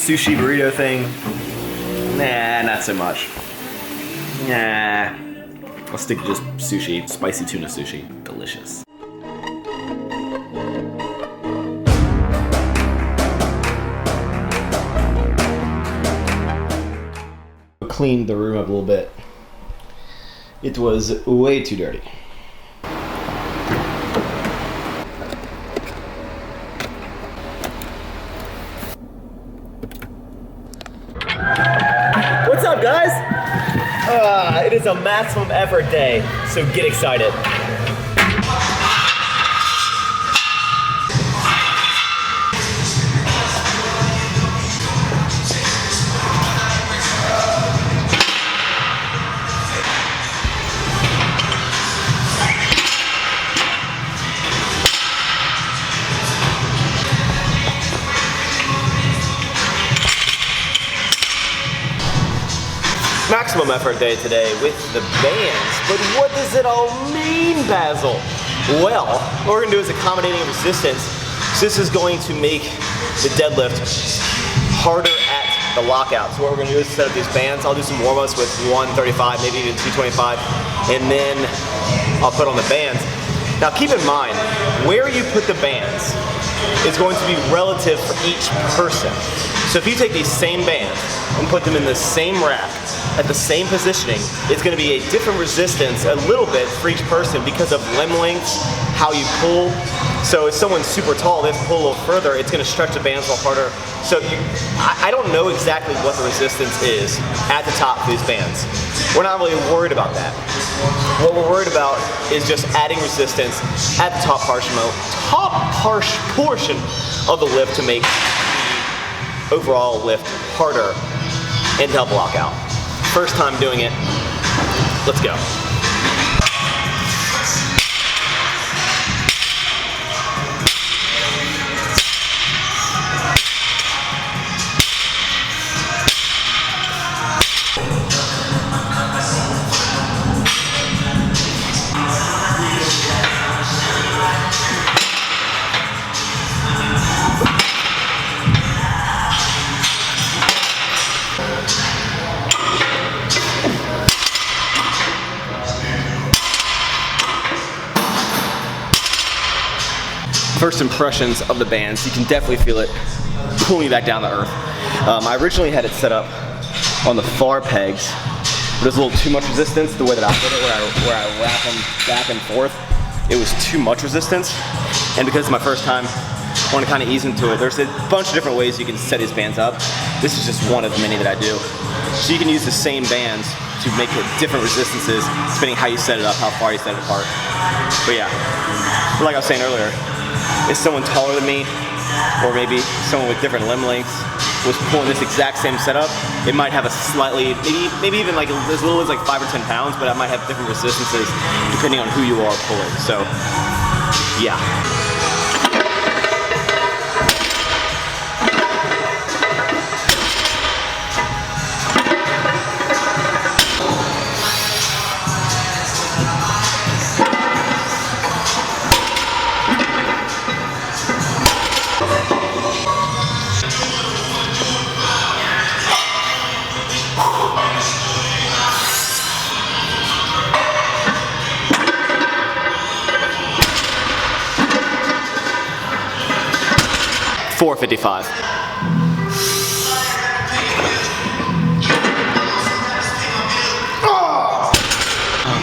sushi burrito thing, nah, not so much. Nah, I'll stick to just sushi, spicy tuna sushi, delicious. Cleaned the room up a little bit. It was way too dirty. What's up, guys? It is a maximum effort day, so get excited. Maximum effort day today with the bands, but what does it all mean, Basil? Well, what we're gonna do is accommodating resistance. So this is going to make the deadlift harder at the lockout. So what we're gonna do is set up these bands. I'll do some warm-ups with 135, maybe even 225, and then I'll put on the bands. Now keep in mind, where you put the bands is going to be relative for each person. So if you take these same bands and put them in the same rack, at the same positioning, it's going to be a different resistance a little bit for each person because of limb lengths, how you pull. So if someone's super tall, they have to pull a little further, it's going to stretch the bands a little harder. So I don't know exactly what the resistance is at the top of these bands. We're not really worried about that. What we're worried about is just adding resistance at the top portion of the lift to make the overall lift harder and help lock out. First time doing it, let's go. First impressions of the bands, you can definitely feel it pulling me back down to earth. I originally had it set up on the far pegs, but there's a little too much resistance the way that I put it, where I wrap them back and forth. It was too much resistance, and because it's my first time, I want to kind of ease into it. There's a bunch of different ways you can set these bands up. This is just one of many that I do. So you can use the same bands to make different resistances depending how you set it up, how far you set it apart. But yeah, like I was saying earlier, if someone taller than me, or maybe someone with different limb lengths, was pulling this exact same setup, it might have a slightly, maybe even like as little as like 5 or 10 pounds, but I might have different resistances depending on who you are pulling. So, yeah. $455.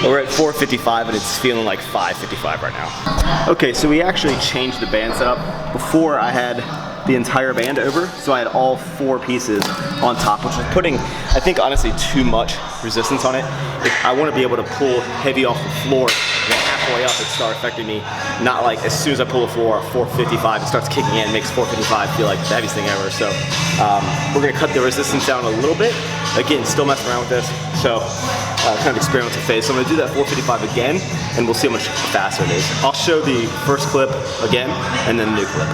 We're at $455 and it's feeling like $555 right now. Okay, so we actually changed the band setup. Before I had the entire band over, so I had all 4 pieces on top, which was putting, I think honestly, too much resistance on it. If I want to be able to pull heavy off the floor, then halfway up it starts affecting me. Not like as soon as I pull the floor, 455, it starts kicking in, makes 455 feel like the heaviest thing ever. So we're gonna cut the resistance down a little bit. Again, still messing around with this, so kind of experimental phase. So I'm gonna do that 455 again, and we'll see how much faster it is. I'll show the first clip again, and then the new clip.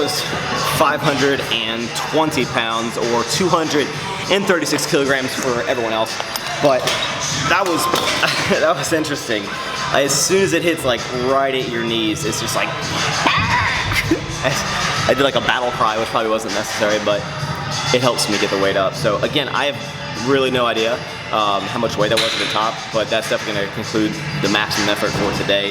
was 520 pounds or 236 kilograms for everyone else. But that was that was interesting. As soon as it hits like right at your knees, it's just like I did like a battle cry, which probably wasn't necessary, but it helps me get the weight up. So again, I have really no idea how much weight that was at the top, but that's definitely going to conclude the maximum effort for today,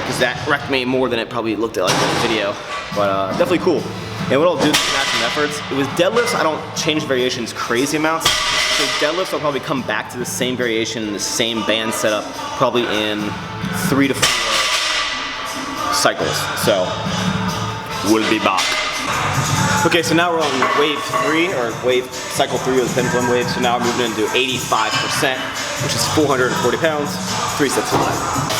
because that wrecked me more than it probably looked like in the video. But definitely cool. And what I'll do with maximum efforts, with deadlifts, I don't change variations crazy amounts. So deadlifts, I'll probably come back to the same variation, the same band setup, probably in 3 to 4 cycles. So we'll be back. Okay, so now we're on wave 3, or cycle 3 of the pendulum wave. So now we're moving into 85%, which is 440 pounds, 3 sets of 5.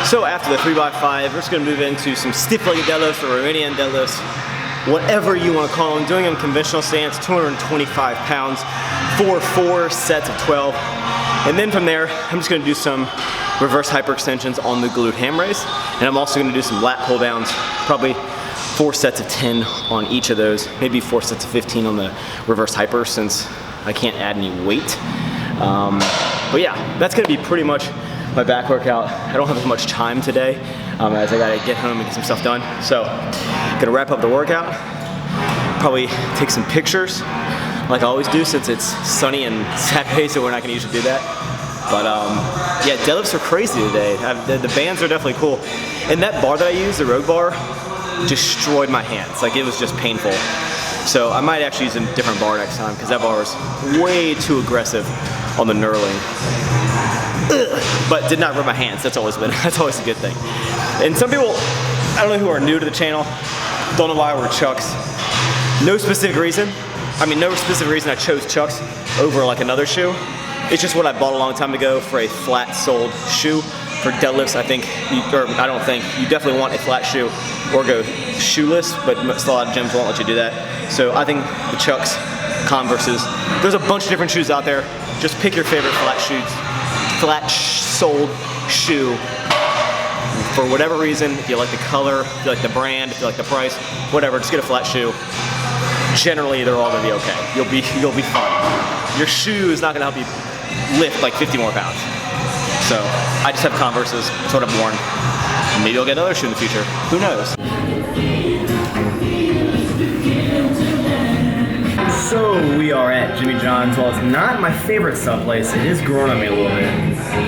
So after the 3x5, we're just gonna move into some stiff-legged deadlifts or Romanian deadlifts, whatever you wanna call them. Doing them conventional stance, 225 pounds for 4 sets of 12. And then from there, I'm just gonna do some reverse hyperextensions on the glute ham raise. And I'm also gonna do some lat pull downs, probably 4 sets of 10 on each of those, maybe 4 sets of 15 on the reverse hyper, since I can't add any weight. But yeah, that's gonna be pretty much my back workout. I don't have as much time today as I gotta get home and get some stuff done. So, gonna wrap up the workout, probably take some pictures like I always do, since it's sunny and Saturday, so we're not gonna usually do that. But yeah, deadlifts are crazy today. The bands are definitely cool. And that bar that I used, the road bar, destroyed my hands. Like, it was just painful. So I might actually use a different bar next time, because that bar is way too aggressive on the knurling. But did not rub my hands. That's always a good thing. And some people, I don't know, who are new to the channel, don't know why I wear Chucks. No specific reason. I mean, no specific reason I chose Chucks over like another shoe. It's just what I bought a long time ago for a flat-soled shoe. For deadlifts, I think, you definitely want a flat shoe or go shoeless, but a lot of gyms won't let you do that. So I think the Chucks, Converses, there's a bunch of different shoes out there. Just pick your favorite flat-soled shoe. For whatever reason, if you like the color, if you like the brand, if you like the price, whatever, just get a flat shoe. Generally, they're all gonna be okay. You'll be fine. Your shoe is not gonna help you lift like 50 more pounds. So I just have Converses, that's what I've worn. Maybe I'll get another shoe in the future. Who knows? So we are at Jimmy John's. Well, it's not my favorite sub place. It is growing on me a little bit.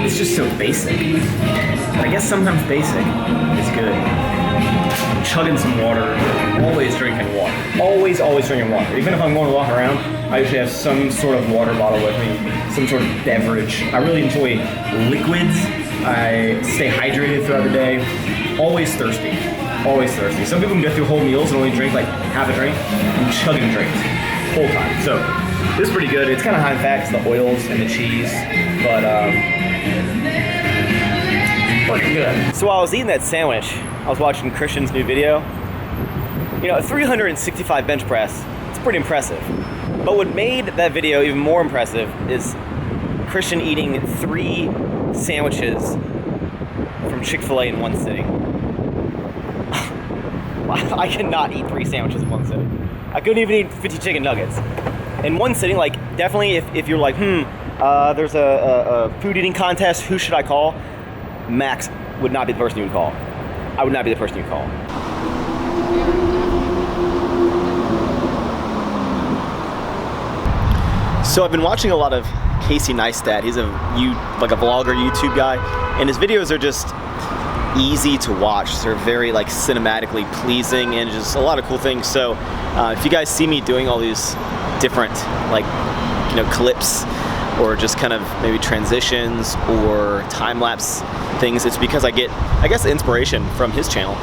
It's just so basic. I guess sometimes basic is good. I'm chugging some water. Always drinking water. Always drinking water. Even if I'm going to walk around, I usually have some sort of water bottle with me, some sort of beverage. I really enjoy liquids. I stay hydrated throughout the day. Always thirsty. Always thirsty. Some people can go through whole meals and only drink like half a drink. I'm chugging drinks whole time. So this is pretty good. It's kind of high in fat, the oils and the cheese, but pretty good. So while I was eating that sandwich, I was watching Christian's new video. You know, a 365 bench press, it's pretty impressive. But what made that video even more impressive is Christian eating 3 sandwiches from Chick-fil-A in one sitting. I cannot eat 3 sandwiches in one sitting. I couldn't even eat 50 chicken nuggets. In one sitting, like, definitely if you're like, there's a food eating contest, who should I call? Max would not be the person you would call. I would not be the person you would call. So I've been watching a lot of Casey Neistat. He's a vlogger, YouTube guy, and his videos are just easy to watch. They're very like cinematically pleasing and just a lot of cool things. So if you guys see me doing all these different clips or just kind of maybe transitions or time-lapse things, it's because I get, I guess, inspiration from his channel,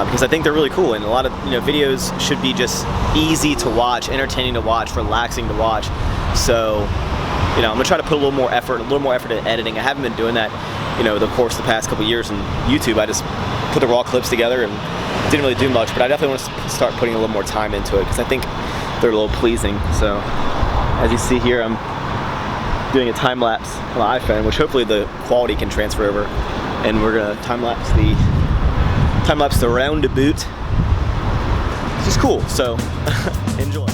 because I think they're really cool, and a lot of videos should be just easy to watch, entertaining to watch, relaxing to watch. So I'm gonna try to put a little more effort in editing. I haven't been doing that, the course of the past couple years on YouTube. I just put the raw clips together and didn't really do much, but I definitely want to start putting a little more time into it because I think they're a little pleasing. So as you see here, I'm doing a time lapse on the iPhone, which hopefully the quality can transfer over, and we're gonna time lapse the roundabout, which is cool. So enjoy.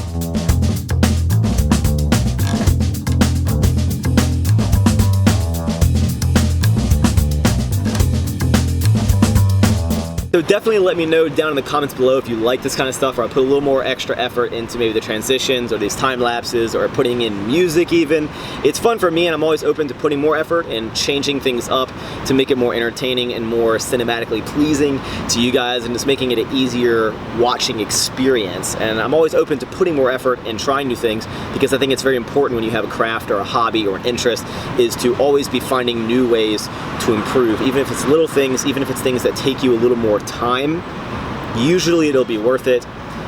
So definitely let me know down in the comments below if you like this kind of stuff, or I put a little more extra effort into maybe the transitions or these time lapses or putting in music even. It's fun for me, and I'm always open to putting more effort and changing things up to make it more entertaining and more cinematically pleasing to you guys, and just making it an easier watching experience. And I'm always open to putting more effort and trying new things, because I think it's very important when you have a craft or a hobby or an interest, is to always be finding new ways to improve, even if it's little things, even if it's things that take you a little more time. Usually it'll be worth it.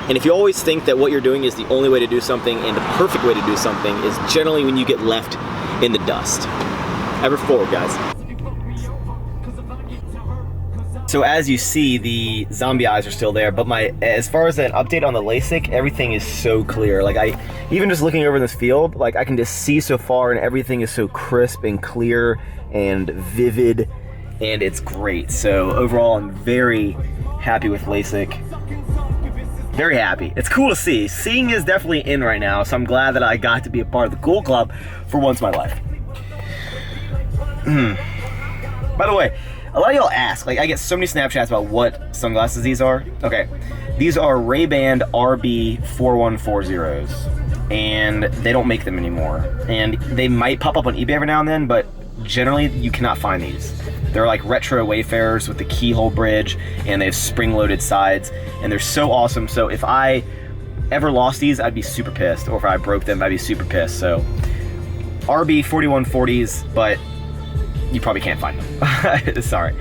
And if you always think that what you're doing is the only way to do something and the perfect way to do something, is generally when you get left in the dust. Ever forward, guys. So as you see, the zombie eyes are still there, but as far as an update on the Lasik, everything is so clear. Like, even just looking over this field, like, I can just see so far, and everything is so crisp and clear and vivid, and it's great. So overall, I'm very happy with Lasik. Very happy. It's cool to see. Seeing is definitely in right now, so I'm glad that I got to be a part of the cool club for once in my life. By the way, a lot of y'all ask, like, I get so many Snapchats about what sunglasses these are. Okay, these are Ray-Ban RB4140s, and they don't make them anymore. And they might pop up on eBay every now and then, but generally you cannot find these. They're like retro Wayfarers with the keyhole bridge, and they have spring-loaded sides, and they're so awesome. So if I ever lost these, I'd be super pissed, or if I broke them, I'd be super pissed. So RB4140s, but you probably can't find them. Sorry.